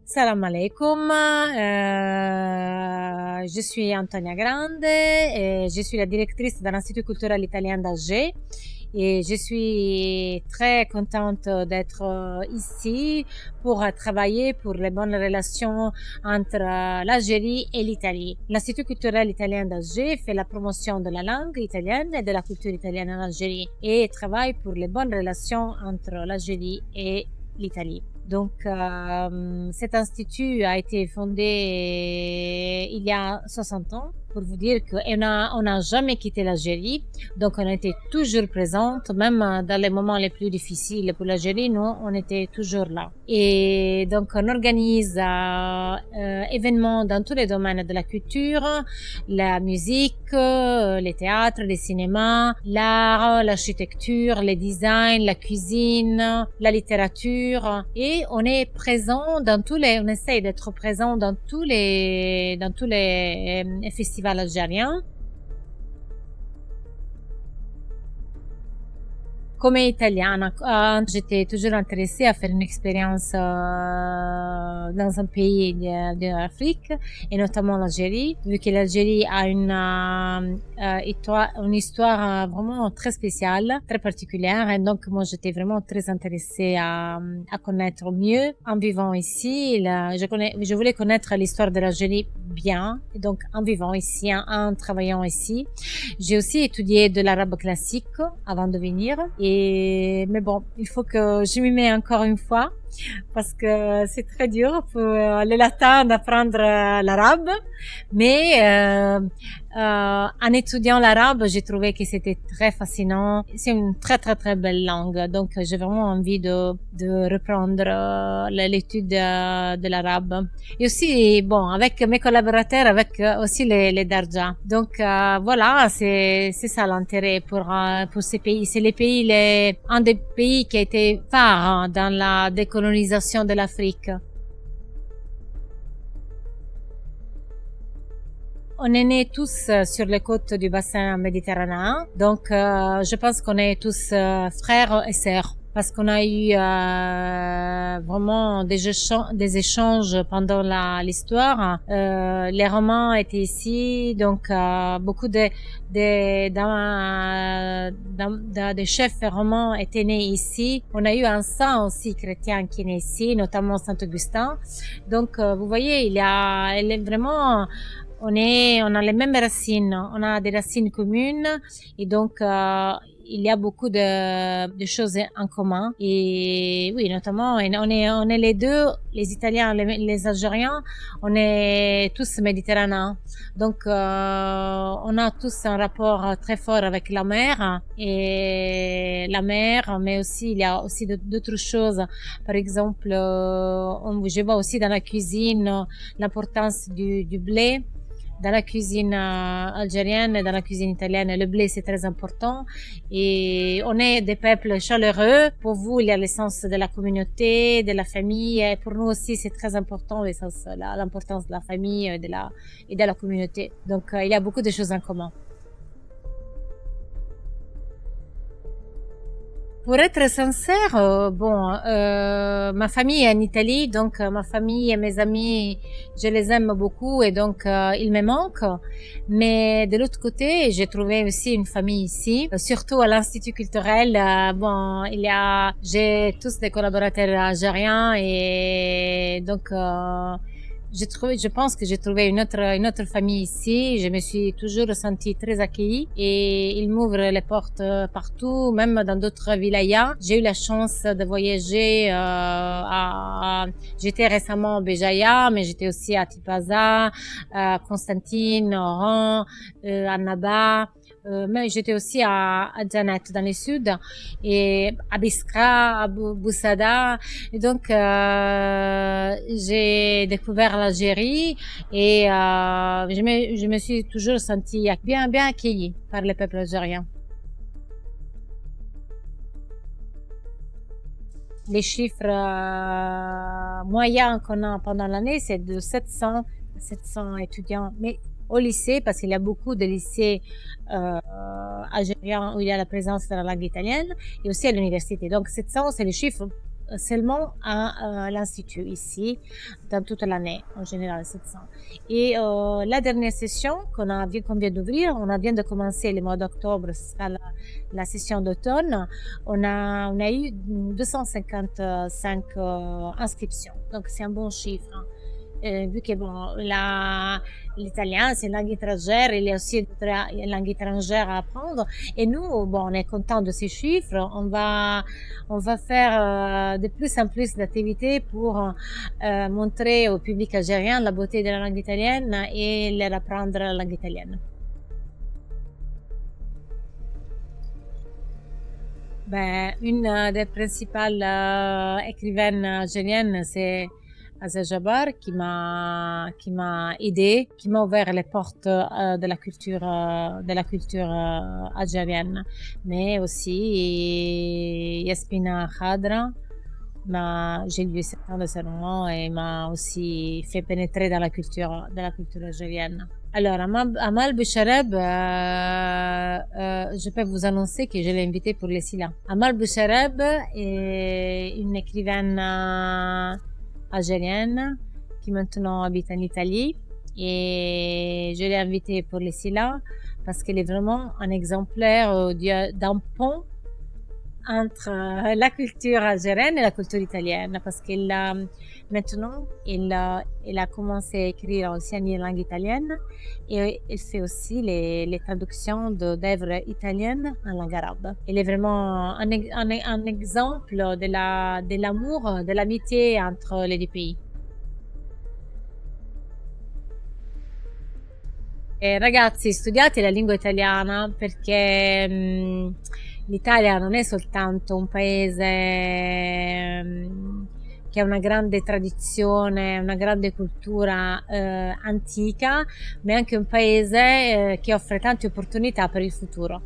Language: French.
Salam alaikum, je suis Antonia Grande et je suis la directrice de l'Institut culturel italien d'Alger et je suis très contente d'être ici pour travailler pour les bonnes relations entre l'Algérie et l'Italie. L'Institut culturel italien d'Alger fait la promotion de la langue italienne et de la culture italienne en Algérie et travaille pour les bonnes relations entre l'Algérie et l'Italie. Donc, cet institut a été fondé il y a 60 ans pour vous dire qu'on n'a jamais quitté l'Algérie. Donc, on était toujours présente, même dans les moments les plus difficiles pour l'Algérie, nous, on était toujours là. Et donc, on organise événements dans tous les domaines de la culture, la musique, les théâtres, les cinémas, l'art, l'architecture, les designs, la cuisine, la littérature. Et on est présent on essaye d'être présent dans tous les festivals algériens. Come italiana, j'étais toujours intéressée à faire une expérience dans un pays de l'Afrique et notamment l'Algérie, vu que l'Algérie a une histoire vraiment très spéciale, très particulière. Et donc moi j'étais vraiment très intéressée à connaître mieux en vivant ici. Je voulais connaître l'histoire de l'Algérie bien, et donc en vivant ici, en travaillant ici. J'ai aussi étudié de l'arabe classique avant de venir. Mais bon, il faut que je m'y mette encore une fois parce que c'est très dur pour les latins d'apprendre l'arabe. Mais en étudiant l'arabe, j'ai trouvé que c'était très fascinant. C'est une très très très belle langue. Donc j'ai vraiment envie de reprendre l'étude de l'arabe. Et aussi, bon, avec mes collaborateurs, avec aussi les Darja. Donc voilà, c'est ça l'intérêt pour ces pays. C'est un des pays qui a été phare dans la décolonisation de l'Afrique. On est nés tous sur les côtes du bassin méditerranéen, donc je pense qu'on est tous frères et sœurs. Parce qu'on a eu vraiment des échanges pendant l'histoire. Les Romains étaient ici, donc beaucoup de chefs romains étaient nés ici. On a eu un saint aussi chrétien qui est né ici, notamment Saint Augustin. Donc vous voyez, elle est vraiment on a les mêmes racines, on a des racines communes et donc il y a beaucoup de choses en commun. Et oui, notamment, on est les deux, les Italiens, les Algériens, on est tous méditerranéens. Donc, on a tous un rapport très fort avec la mer mais aussi, il y a aussi d'autres choses. Par exemple, je vois aussi dans la cuisine l'importance du blé. Dans la cuisine algérienne et dans la cuisine italienne, le blé, c'est très important. Et on est des peuples chaleureux. Pour vous, il y a l'essence de la communauté, de la famille. Et pour nous aussi, c'est très important, l'importance de la famille et de la communauté. Donc, il y a beaucoup de choses en commun. Pour être sincère, ma famille est en Italie, donc ma famille et mes amis, je les aime beaucoup et donc ils me manquent. Mais de l'autre côté, j'ai trouvé aussi une famille ici, surtout à l'Institut culturel. J'ai tous des collaborateurs algériens et donc je pense que j'ai trouvé une autre famille ici. Je me suis toujours sentie très accueillie et ils m'ouvrent les portes partout, même dans d'autres wilayas. J'ai eu la chance de voyager j'étais récemment à Béjaïa, mais j'étais aussi à Tipaza, à Constantine, Oran, à Naba. Mais j'étais aussi à Djanet dans le sud et à Biskra, à Boussada. Et donc, j'ai découvert l'Algérie et je me suis toujours sentie bien accueillie par le peuple algérien. Les chiffres moyens qu'on a pendant l'année, c'est de 700 étudiants. Mais au lycée, parce qu'il y a beaucoup de lycées algériens où il y a la présence de la langue italienne, et aussi à l'université. Donc 700, c'est le chiffre seulement à l'institut ici, dans toute l'année, en général 700. Et la dernière session qu'on vient d'ouvrir, vient de commencer le mois d'octobre, ce sera la session d'automne, on a eu 255 inscriptions, donc c'est un bon chiffre, hein. Vu que bon, l'italien c'est une langue étrangère, il y a aussi une langue étrangère à apprendre. Et nous, bon, on est content de ces chiffres. On va faire de plus en plus d'activités pour montrer au public algérien la beauté de la langue italienne et leur apprendre la langue italienne. Ben, une des principales écrivaines algériennes, c'est Aza Jabar, qui m'a aidé, qui m'a ouvert les portes de la culture algérienne. Mais aussi Yasmina Khadra, j'ai lu certains de ses romans et m'a aussi fait pénétrer dans de la culture algérienne. Alors, Amal Bouchareb, je peux vous annoncer que je l'ai invité pour les SILA. Amal Bouchareb est une écrivaine algérienne qui maintenant habite en Italie et je l'ai invitée pour les SILA parce qu'elle est vraiment un exemplaire d'un pont entre la culture algérienne et la culture italienne parce qu'elle a maintenant elle a commencé à écrire aussi en langue italienne et elle fait aussi les traductions d'œuvres italiennes en langue arabe. Elle est vraiment un exemple de l'amour, de l'amitié entre les deux pays. Ragazzi, studiate la lingua italiana perché l'Italia non è soltanto un paese che ha una grande tradizione, una grande cultura antica, ma è anche un paese che offre tante opportunità per il futuro.